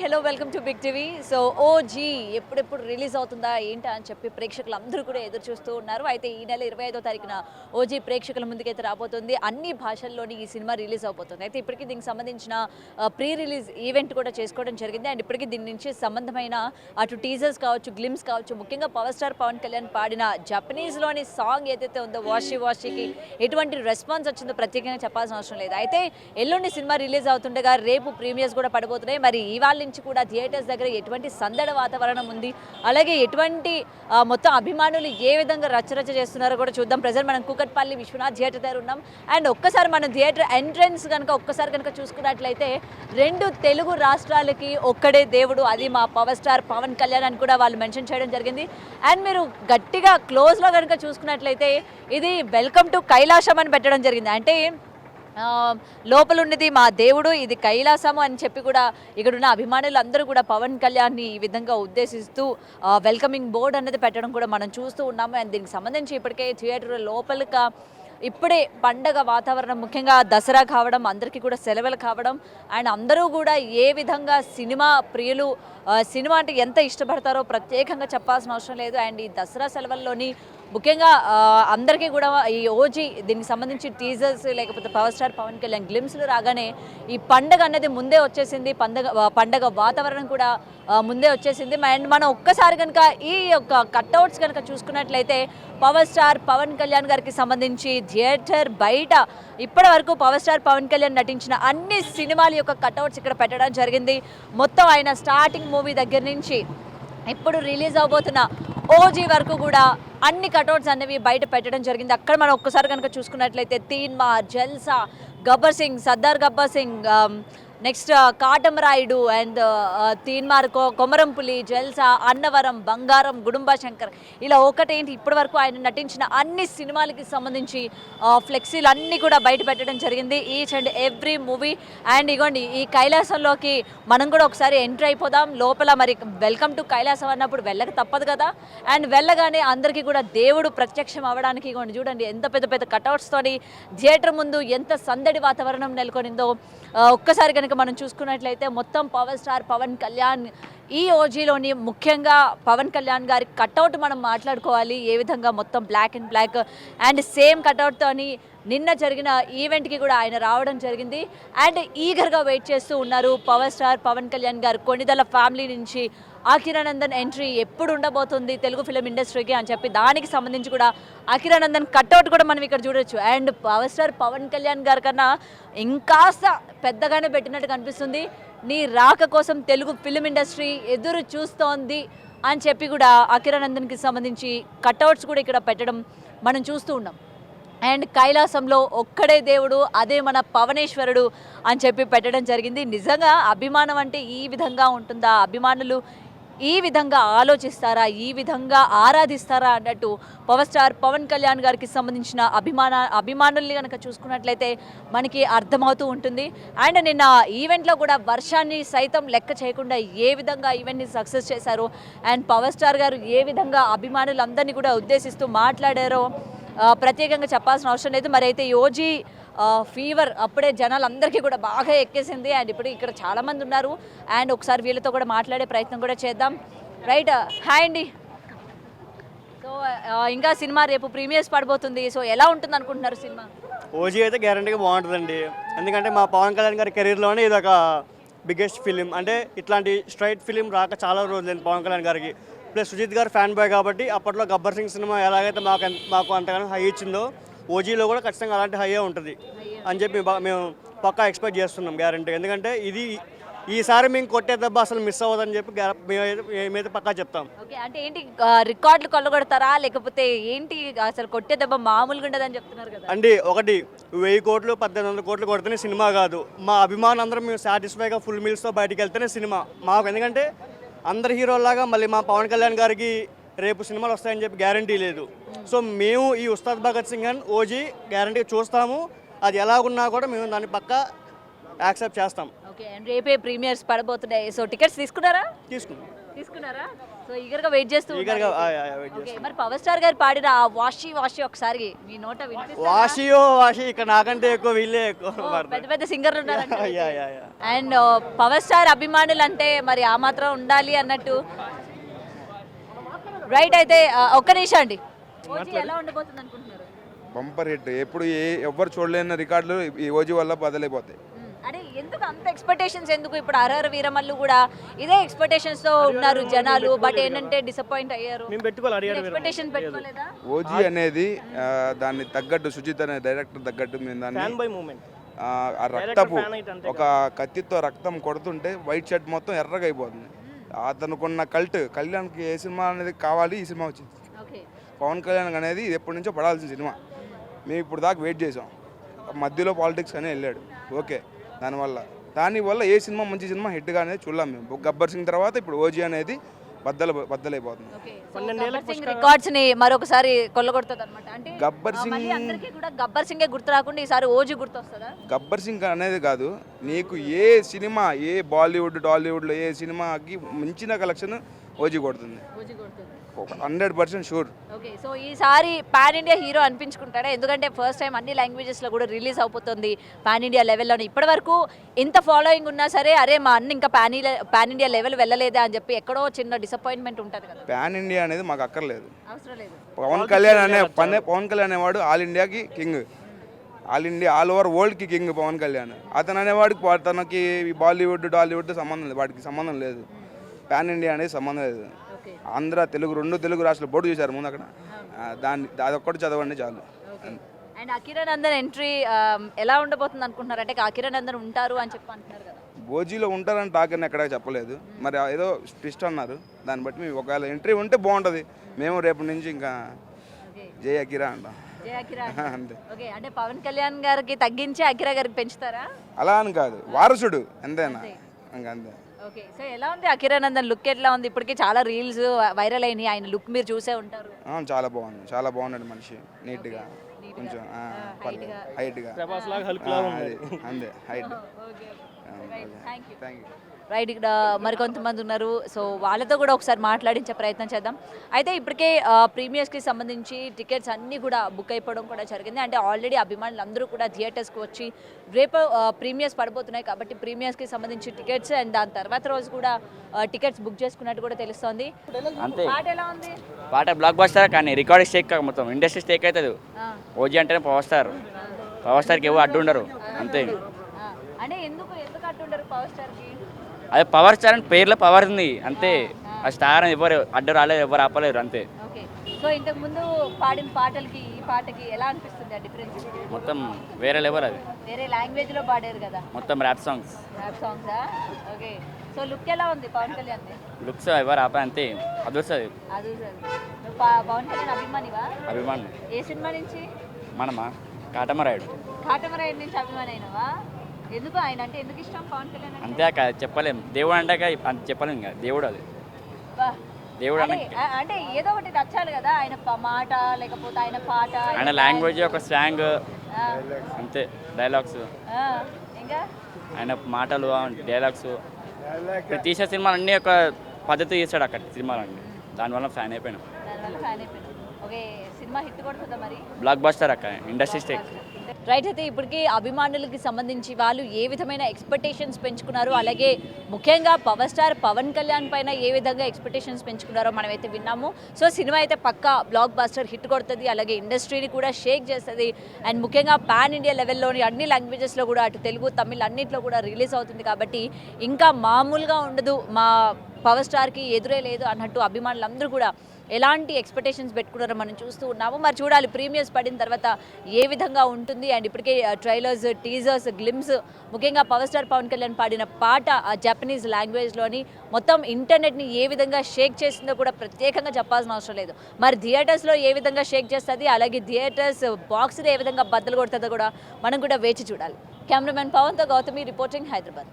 Hello welcome to big TV. So OG ఎప్పుడెప్పుడు release అవుతుందా ఏంటా అని చెప్పి ప్రేక్షకులు అందరూ కూడా ఎదురు చూస్తూ ఉన్నారు. అయితే ఈ నెల 25వ తారీఖున ఓజీ ప్రేక్షకుల ముందుకైతే రాబోతుంది. అన్ని భాషల్లోని ఈ సినిమా రిలీజ్ అవబోతుంది. అయితే ఇప్పటికీ దీనికి సంబంధించిన ప్రీ రిలీజ్ ఈవెంట్ కూడా చేసుకోవడం జరిగింది. అండ్ ఇప్పటికీ దీని నుంచి సంబంధమైన అటు టీజర్స్ కావచ్చు, గ్లిమ్స్ కావచ్చు, ముఖ్యంగా పవర్ స్టార్ పవన్ కళ్యాణ్ పాడిన జపనీస్లోని సాంగ్ ఏదైతే ఉందో వాషి వాషికి ఎటువంటి రెస్పాన్స్ వచ్చిందో ప్రత్యేకంగా చెప్పాల్సిన అవసరం లేదు. అయితే ఎల్లుండి సినిమా రిలీజ్ అవుతుండగా రేపు ప్రీమియర్స్ కూడా పడబోతున్నాయి. మరి ఇవాళ నుంచి కూడా థియేటర్స్ దగ్గర ఎటువంటి సందడి వాతావరణం ఉంది, అలాగే ఎటువంటి మొత్తం అభిమానులు ఏ విధంగా రచ్చరచ్చ చేస్తున్నారో కూడా చూద్దాం. ప్రజెంట్ మనం కూకట్పల్లి విశ్వనాథ్ థియేటర్ దగ్గర ఉన్నాం. అండ్ ఒక్కసారి మనం థియేటర్ ఎంట్రన్స్ కనుక చూసుకున్నట్లయితే 2 తెలుగు రాష్ట్రాలకి ఒక్కడే దేవుడు, అది మా పవర్ స్టార్ పవన్ కళ్యాణ్ అని కూడా వాళ్ళు మెన్షన్ చేయడం జరిగింది. అండ్ మీరు గట్టిగా క్లోజ్లో కనుక చూసుకున్నట్లయితే ఇది వెల్కమ్ టు కైలాసం అని పెట్టడం జరిగింది. అంటే లోపల ఉన్నది మా దేవుడు, ఇది కైలాసము అని చెప్పి కూడా ఇక్కడున్న అభిమానులు అందరూ కూడా పవన్ కళ్యాణ్ని ఈ విధంగా ఉద్దేశిస్తూ వెల్కమింగ్ బోర్డ్ అనేది పెట్టడం కూడా మనం చూస్తూ ఉన్నాము. అండ్ దీనికి సంబంధించి ఇప్పటికే థియేటర్ లోపలికి ఇప్పుడే పండగ వాతావరణం, ముఖ్యంగా దసరా కావడం, అందరికీ కూడా సెలవులు కావడం, అండ్ అందరూ కూడా ఏ విధంగా సినిమా ప్రియులు సినిమా అంటే ఎంత ఇష్టపడతారో ప్రత్యేకంగా చెప్పాల్సిన అవసరం లేదు. అండ్ ఈ దసరా సెలవుల్లోని ముఖ్యంగా అందరికీ కూడా ఈ ఓజీ దీనికి సంబంధించి టీజర్స్ లేకపోతే పవర్ స్టార్ పవన్ కళ్యాణ్ గ్లిమ్స్లు రాగానే ఈ పండగ అనేది ముందే వచ్చేసింది. పండగ వాతావరణం కూడా ముందే వచ్చేసింది. అండ్ మనం ఒక్కసారి కనుక ఈ యొక్క కట్అవుట్స్ కనుక చూసుకున్నట్లయితే పవర్ స్టార్ పవన్ కళ్యాణ్ గారికి సంబంధించి థియేటర్ బయట ఇప్పటి వరకు పవర్ స్టార్ పవన్ కళ్యాణ్ నటించిన అన్ని సినిమాల యొక్క కట్అవుట్స్ ఇక్కడ పెట్టడం జరిగింది. మొత్తం ఆయన స్టార్టింగ్ మూవీ దగ్గర నుంచి ఇప్పుడు రిలీజ్ అవబోతున్న ఓజీ వరకు కూడా అన్ని కటౌట్స్ అనేవి బయట పెట్టడం జరిగింది. అక్కడ మనం ఒక్కసారి కనుక చూసుకున్నట్లయితే తీన్మార్, జల్సా, గబ్బర్ సింగ్, సర్దార్ గబ్బర్ సింగ్, నెక్స్ట్ కాటమరాయుడు, అండ్ తీన్మార్, కొమరంపులి, జల్సా, అన్నవరం, బంగారం, గుడుంబ శంకర్, ఇలా ఒకటేంటి ఇప్పటి వరకు ఆయన నటించిన అన్ని సినిమాలకి సంబంధించి ఫ్లెక్సీలు అన్నీ కూడా బయట పెట్టడం జరిగింది. Each and every movie. And ఇగోండి ఈ కైలాసంలోకి మనం కూడా ఒకసారి ఎంట్రీ అయిపోదాం. లోపల మరి వెల్కమ్ టు కైలాసం అన్నప్పుడు వెళ్ళక తప్పదు కదా. అండ్ వెళ్ళగానే అందరికీ కూడా దేవుడు ప్రత్యక్షం అవ్వడానికి ఇగోండి చూడండి ఎంత పెద్ద పెద్ద కటౌట్స్తోని థియేటర్ ముందు ఎంత సందడి వాతావరణం నెలకొనిందో. ఒక్కసారి కనుక మనం చూసుకున్నట్లయితే మొత్తం పవర్ స్టార్ పవన్ కళ్యాణ్ ఈ ఓజీలోని ముఖ్యంగా పవన్ కళ్యాణ్ గారి కట్అవుట్ మనం మాట్లాడుకోవాలి. ఏ విధంగా మొత్తం black and black and same కట్అవుట్తోని నిన్న జరిగిన ఈవెంట్కి కూడా ఆయన రావడం జరిగింది. అండ్ ఈగర్గా వెయిట్ చేస్తూ ఉన్నారు పవర్ స్టార్ పవన్ కళ్యాణ్ గారు. కొణిదల ఫ్యామిలీ నుంచి అఖిరానందన్ ఎంట్రీ ఎప్పుడు ఉండబోతుంది తెలుగు ఫిలిం ఇండస్ట్రీకి అని చెప్పి దానికి సంబంధించి కూడా అఖిరానందన్ కట్అవుట్ కూడా మనం ఇక్కడ చూడొచ్చు. And power star Pawan Kalyan గారి కన్నా ఇంకాస్త పెద్దగానే పెట్టినట్టు కనిపిస్తుంది. నీ రాక కోసం తెలుగు ఫిలిం ఇండస్ట్రీ ఎదురు చూస్తోంది అని చెప్పి కూడా అఖిరానందన్కి సంబంధించి కట్అవుట్స్ కూడా ఇక్కడ పెట్టడం మనం చూస్తూ ఉన్నాం. అండ్ కైలాసంలో ఒక్కడే దేవుడు, అదే మన పవనేశ్వరుడు అని చెప్పి పెట్టడం జరిగింది. నిజంగా అభిమానం అంటే ఈ విధంగా ఉంటుందా? అభిమానులు ఈ విధంగా ఆలోచిస్తారా? ఈ విధంగా ఆరాధిస్తారా అన్నట్టు పవర్ స్టార్ పవన్ కళ్యాణ్ గారికి సంబంధించిన అభిమానుల్ని కనుక చూసుకున్నట్లయితే మనకి అర్థమవుతూ ఉంటుంది. అండ్ నిన్న ఈవెంట్లో కూడా వర్షాన్ని సైతం లెక్క చేయకుండా ఏ విధంగా ఈవెంట్ని సక్సెస్ చేశారు, అండ్ పవర్ స్టార్ గారు ఏ విధంగా అభిమానులందరినీ కూడా ఉద్దేశిస్తూ మాట్లాడారో ప్రత్యేకంగా చెప్పాల్సిన అవసరం లేదు. మరి అయితే ఓజీ ఫీవర్ అప్పుడే జనాలందరికీ కూడా బాగా ఎక్కేసింది. అండ్ ఇప్పుడు ఇక్కడ చాలామంది ఉన్నారు. అండ్ ఒకసారి వీళ్ళతో కూడా మాట్లాడే ప్రయత్నం కూడా చేద్దాం. రైట్, హాయ్ అండి. సో ఇంకా సినిమా రేపు ప్రీమియర్స్ పడబోతుంది. సో ఎలా ఉంటుంది అనుకుంటున్నారు సినిమా? ఓజీ అయితే గ్యారంటీగా బాగుంటుందండి. ఎందుకంటే మా పవన్ కళ్యాణ్ గారి కెరీర్లోనే ఇది ఒక బిగ్గెస్ట్ ఫిలిం. అంటే ఇట్లాంటి స్ట్రైట్ ఫిలిం రాక చాలా రోజులైంది పవన్ కళ్యాణ్ గారికి. ప్లస్ సుజిత్ గారు ఫ్యాన్ బాయ్ కాబట్టి అప్పట్లో గబ్బర్ సింగ్ సినిమా ఎలాగైతే మాకు అంతగానో హై ఇచ్చిందో ఓజీలో కూడా ఖచ్చితంగా అలాంటి హైయే ఉంటుంది అని చెప్పి మేము పక్కా ఎక్స్పెక్ట్ చేస్తున్నాం గ్యారంటీ. ఎందుకంటే ఇది ఈసారి మేము కొట్టే దెబ్బ అసలు మిస్ అవ్వదని చెప్పి మేమైతే పక్కా చెప్తాం. ఓకే, అంటే ఏంటి రికార్డులు కొల్లగొడతారా లేకపోతే ఏంటి అసలు కొట్టే దెబ్బ మామూలుగా ఉండదని చెప్తున్నారు కదా అండి? ఒకటి 1000 కోట్లు 1800 కోట్లు కొడితేనే సినిమా కాదు. మా అభిమానులు అందరం మేము సాటిస్ఫైగా ఫుల్ మీల్స్తో బయటికి వెళ్తేనే సినిమా మాకు. ఎందుకంటే అందరు హీరోలాగా మళ్ళీ మా పవన్ కళ్యాణ్ గారికి రేపు సినిమాలు వస్తాయని చెప్పి గ్యారంటీ లేదు. సో మేము ఈ ఉస్తాద్ భగత్ సింగ్ అండ్ ఓజీ గ్యారంటీ చూస్తాము. అది ఎలాగున్నా కూడా మేము దాన్ని పక్కా యాక్సెప్ట్ చేస్తాం. ఓకే, అండ్ రేపే ప్రీమియర్స్ పడబోతున్నాయి. సో టికెట్స్ తీసుకున్నారా? తీసుకున్నారా? సో ఈగర్గా వెయిట్ చేస్తూ ఈగర్గా ఉన్నారు. వెయిట్ ఓకే, చేస్తాం. మరి పవర్ స్టార్ గారు పాడిన ఆ వాషి వాషి ఒకసారి మీ నోట వినిపిస్తారా? వాషి ఇక్కడ నాకంటే ఎక్కువ వీళ్ళే ఎక్కువ పెద్ద పెద్ద సింగర్లు ఉన్నారు yeah yeah yeah and power star అభిమానులు అంటే మరి ఆ మాత్రం ఉండాలి అన్నట్టు. రైట్, అయితే ఒక్క నిమిషం అండి, ఓజీ ఎలా ఉండబోతుంది అనుకుంటున్నారు? Bumper hit. ఎప్పుడు ఎవ్వరు చూడలేని రికార్డులు ఈ ఓజీ వల్ల బదలైపోతాయి. అంటే ఎందుకు అంత ఎక్స్పెక్టేషన్స్ ఎందుకు? ఇప్పుడు అరహర వీరమల్లు కూడా ఇదే ఎక్స్పెక్టేషన్స్ తో ఉన్నారు జనాలు, బట్ ఏంటంటే డిసప్పాయింట్ అయ్యారు. మేము పెట్టుకోవాలి అడిగారు ఎక్స్పెక్టేషన్ పెట్టుకోలేదా? ఓజీ అనేది దాన్ని తగ్గట్టు సుజిత్ అనే డైరెక్టర్ తగ్గట్టు మేము దాన్ని ఫ్యాన్ బై మూమెంట్. ఆ రక్తపు fan అయితే అంతే ఒక కత్తితో రక్తం కొడుతుంటే వైట్ షర్ట్ మొత్తం ఎర్రగా అయిపోతుంది. అతనుకున్న కళ్యాణ్కి ఏ సినిమా అనేది కావాలి, ఈ సినిమా వచ్చింది. ఓకే, పవన్ కళ్యాణ్ అనేది ఇది ఎప్పటి నుంచో పడాల్సిన సినిమా. మేము ఇప్పుడు దాకా వెయిట్ చేసాం. మధ్యలో పాలిటిక్స్ అని వెళ్ళాడు. ఓకే, దానివల్ల ఏ సినిమా మంచి సినిమా హిట్గా అనేది చూడలేం మేము. గబ్బర్ సింగ్ తర్వాత ఇప్పుడు ఓజీ అనేది బద్దలైపోతుంది. Okay. So Gabbar Singh records ని మరొకసారి కొల్లగొడుతుంది అనమాట. అంటే గబ్బర్ సింగ్ మళ్ళీ అందరికీ కూడా గబ్బర్ సింగే గుర్తు రాకుండా ఈసారి ఓజీ గుర్తొస్తుందా? గబ్బర్ సింగ్ అనేది కాదు, నీకు ఏ సినిమా, ఏ బాలీవుడ్ టాలీవుడ్లో ఏ సినిమాకి మించిన కలెక్షన్ ఓజీ కొడుతుంది. ఓజీ కొడుతుంది 100% షూర్. ఓకే, సో ఈసారి పాన్ ఇండియా హీరో అనిపించుకుంటాడా? ఎందుకంటే ఫస్ట్ టైం అన్ని లాంగ్వేజెస్లో కూడా రిలీజ్ అయిపోతుంది పాన్ ఇండియా లెవెల్లోనే. ఇప్పటివరకు ఇంత ఫాలోయింగ్ ఉన్నా సరే, అరే మా అన్న ఇంకా పాన్ ఇండియా లెవెల్ వెళ్ళలేదా అని చెప్పి ఎక్కడో చిన్న డిసప్పాయింట్మెంట్ ఉంటుంది కదా. పాన్ ఇండియా అనేది మాకు అక్కర్లేదు. అవసరం లేదు. పవన్ కళ్యాణ్ అనేవాడు ఆల్ ఇండియాకి కింగ్, ఆల్ ఓవర్ వరల్డ్కి కింగ్ పవన్ కళ్యాణ్. అతను అనేవాడికి తనకి బాలీవుడ్ టాలీవుడ్ సంబంధం లేదు, వాడికి సంబంధం లేదు. పాన్ ఇండియా అనేది సంబంధం లేదు. ఆంధ్ర తెలుగు రెండు తెలుగు రాష్ట్రాలు బోర్డు చూశారు ముందు అక్కడ, అదొక్కటి చదవండి చాలు. అండ్ అకిరానందన్ ఎంట్రీ ఎలా ఉండబోతుంది అనుకుంటున్నారు? అంటే అకిరానందన్ ఉంటారు అని చెప్పి అంటున్నారు కదా. ఓజీలో ఉంటారని టాకర్ని ఎక్కడ చెప్పలేదు, మరి ఏదో ట్విస్ట్ అన్నారు. దాన్ని బట్టి మేము ఒకవేళ ఎంట్రీ ఉంటే బాగుంటుంది. మేము రేపటి నుంచి ఇంకా జై అకిరా అంటాం. జై అకిరా అంతే. ఓకే, అంటే పవన్ కళ్యాణ్ గారికి తగ్గించి అకిరా గారికి పెంచుతారా? అలా అని కాదు, వారసుడు ఎంతైనా ఇంకా అంతే. ఓకే, సో ఎలా ఉంది అకిరానందన్ లుక్? ఎట్లా ఉంది? ఇప్పటికి చాలా రీల్స్ వైరల్ అయినాయి, ఆయన లుక్ మీరు చూసే ఉంటారు. చాలా బాగుంది, చాలా బాగున్నాడు మనిషి, నీట్గా, కొంచెం హైట్గా, అంతే హైట్. Thank you. రైట్, ఇక్కడ మరికొంతమంది ఉన్నారు, సో వాళ్ళతో కూడా ఒకసారి మాట్లాడించే ప్రయత్నం చేద్దాం. అయితే ఇప్పటికే ప్రీమియర్స్కి సంబంధించి టికెట్స్ అన్నీ కూడా బుక్ అయిపోవడం కూడా జరిగింది. అంటే ఆల్రెడీ అభిమానులు అందరూ కూడా థియేటర్స్కి వచ్చి రేపు ప్రీమియర్స్ పడిపోతున్నాయి కాబట్టి ప్రీమియర్స్కి సంబంధించి టికెట్స్ అండ్ దాని తర్వాత రోజు కూడా టికెట్స్ బుక్ చేసుకున్నట్టు కూడా తెలుస్తోంది. అంతే, పాట ఎలా ఉంది? పాట బ్లాక్ బస్టర్, కానీ రికార్డ్ స్టేక్ మొత్తం ఇండస్ట్రీ స్టేక్ అవుతుంది. ఓజీ అంటేనే పవర్ స్టార్కి ఎవరు అడ్డు ఉండరు. అంతే. అంటే ఎందుకు అట్టుండరు పవర్ స్టార్కి? అదే పవర్ స్టార్ అని పేర్లో పవర్ ఉంది అంతే. ఆ స్టార్ అని ఎవరు అడ్డు రాలేదు, ఎవరు ఆపలేరు అంతే. ఓకే, సో ఇంతకు ముందు పాడిన పాటలకి ఈ పాటకి ఎలా అనిపిస్తుంది ఆ డిఫరెన్స్? మొత్తం వేరే లెవెల్ అది. వేరే లాంగ్వేజ్లో పాడారు కదా, మొత్తం rap songs. Okay, so look ఎలా ఉంది పవన్ కళ్యాణ్? లుక్స్ ఎవరు ఆప అంతే. అది వస్తుంది. అది పవన్ కళ్యాణ్ అభిమానివా? అభిమానులు. ఏ సినిమా నుంచి? మనమా కాటమరాయుడు. కాటమరాయుడు నుంచి అభిమాని అయినవా? ఎందుకు ఆయన అంటే ఎందుకు ఇష్టం పవన్ కళ్యాణ్? అంతే చెప్పలేం. దేవుడు అంటాక చెప్పలేం ఇంకా. దేవుడు అది దేవుడు అంటే ఏదో ఒకటి నచ్చాలి కదా, ఆయన మాట లేకపోతే ఆయన పాట, ఆయన లాంగ్వేజ్, ఒక స్లాంగ్ అంతే. డైలాగ్స్, ఇంకా ఆయన మాటలు, డైలాగ్స్, తీసే సినిమాలు అన్నీ ఒక పద్ధతి తీసాడు అక్కడ సినిమాలన్నీ. దానివల్ల ఫ్యాన్ అయిపోయినాం. ఓకే, సినిమా హిట్ కొడుతుందా మరి? బ్లాక్ బస్టర్ అక్క, ఇండస్ట్రీ స్టేక్. రైట్, అయితే ఇప్పటికీ అభిమానులకి సంబంధించి వాళ్ళు ఏ విధమైన ఎక్స్పెక్టేషన్స్ పెంచుకున్నారు, అలాగే ముఖ్యంగా పవర్ స్టార్ పవన్ కళ్యాణ్ పైన ఏ విధంగా ఎక్స్పెక్టేషన్స్ పెంచుకున్నారో మనమైతే విన్నాము. సో సినిమా అయితే పక్కా బ్లాక్ బస్టర్ హిట్ కొడుతుంది, అలాగే ఇండస్ట్రీని కూడా షేక్ చేస్తుంది. అండ్ ముఖ్యంగా పాన్ ఇండియా లెవెల్లోని అన్ని లాంగ్వేజెస్లో కూడా, అటు తెలుగు తమిళ్ అన్నింటిలో కూడా రిలీజ్ అవుతుంది కాబట్టి ఇంకా మామూలుగా ఉండదు, మా పవర్ స్టార్కి ఎదురే లేదు అన్నట్టు అభిమానులందరూ కూడా ఎలాంటి ఎక్స్పెక్టేషన్స్ పెట్టుకున్నారో మనం చూస్తూ ఉన్నాము. మరి చూడాలి ప్రీమియర్స్ పడిన తర్వాత ఏ విధంగా ఉంటుంది. అండ్ ఇప్పటికే ట్రైలర్స్, టీజర్స్, గ్లిమ్స్, ముఖ్యంగా పవర్ స్టార్ పవన్ కళ్యాణ్ పాడిన పాట జపనీస్ లాంగ్వేజ్లోని మొత్తం ఇంటర్నెట్ని ఏ విధంగా షేక్ చేసిందో కూడా ప్రత్యేకంగా చెప్పాల్సిన అవసరం లేదు. మరి థియేటర్స్లో ఏ విధంగా షేక్ చేస్తుంది, అలాగే థియేటర్స్ బాక్స్ని ఏ విధంగా బద్దలు కొడుతుందో కూడా మనం కూడా వేచి చూడాలి. కెమెరామెన్ పవన్తో గౌతమి, రిపోర్టింగ్, హైదరాబాద్.